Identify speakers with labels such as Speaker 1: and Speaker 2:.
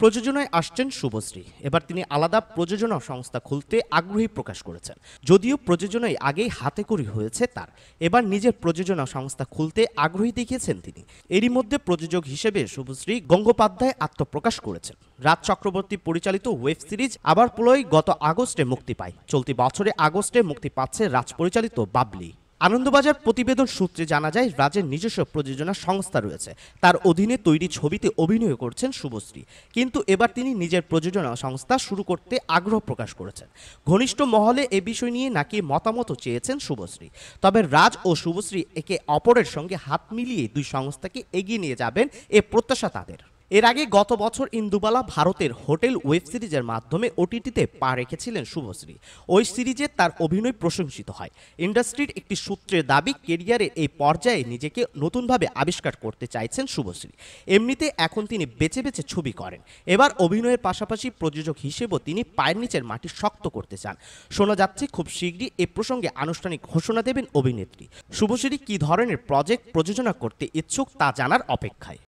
Speaker 1: প্রযোজনায় আসছেন শুভশ্রী। এবার তিনি আলাদা প্রযোজনা সংস্থা খুলতে আগ্রহী প্রকাশ করেছেন। যদিও প্রযোজনায় আগেই হাতেখড়ি হয়েছে তার, এবার নিজের প্রযোজনা সংস্থা খুলতে আগ্রহী দেখিয়েছেন তিনি। এরই মধ্যে প্রযোজক হিসেবে শুভশ্রী গঙ্গোপাধ্যায় আত্মপ্রকাশ করেছেন। রাজ চক্রবর্তী পরিচালিত ওয়েব সিরিজ আবার প্রলয় গত আগস্টে মুক্তি পায়। চলতি বছরে আগস্টে মুক্তি পাচ্ছে রাজ পরিচালিত বাবলি। আনন্দবাজার প্রতিবেদন সূত্রে জানা যায়, রাজের নিজস্ব প্রযোজনা সংস্থা রয়েছে, তার অধীনে তৈরি ছবিতে অভিনয় করছেন শুভশ্রী। কিন্তু এবার তিনি নিজের প্রযোজনা সংস্থা শুরু করতে আগ্রহ প্রকাশ করেছেন। ঘনিষ্ঠ মহলে এ বিষয় নিয়ে নাকি মতামত চেয়েছেন শুভশ্রী। তবে রাজ ও শুভশ্রী একে অপরের সঙ্গে হাত মিলিয়ে দুই সংস্থাকে এগিয়ে নিয়ে যাবেন এ প্রত্যাশা তাদের। এর আগে গত বছর ইন্দুবালা ভারতের হোটেল ওয়েব সিরিজের মাধ্যমে ওটিটিতে পা রেখেছিলেন শুভশ্রী। ওই সিরিজে তার অভিনয় প্রশংসিত হয়। ইন্ডাস্ট্রির একটি সূত্রের দাবি, কেরিয়ারের এই পর্যায়ে নিজেকে নতুনভাবে আবিষ্কার করতে চাইছেন শুভশ্রী। এমনিতে এখন তিনি বেছে বেছে ছবি করেন। এবার অভিনয়ের পাশাপাশি প্রযোজক হিসেবেও তিনি পায়ের নিচের মাটি শক্ত করতে চান। শোনা যাচ্ছে খুব শীঘ্রই এ প্রসঙ্গে আনুষ্ঠানিক ঘোষণা দেবেন অভিনেত্রী। শুভশ্রী কী ধরনের প্রজেক্ট প্রযোজনা করতে ইচ্ছুক তা জানার অপেক্ষায়।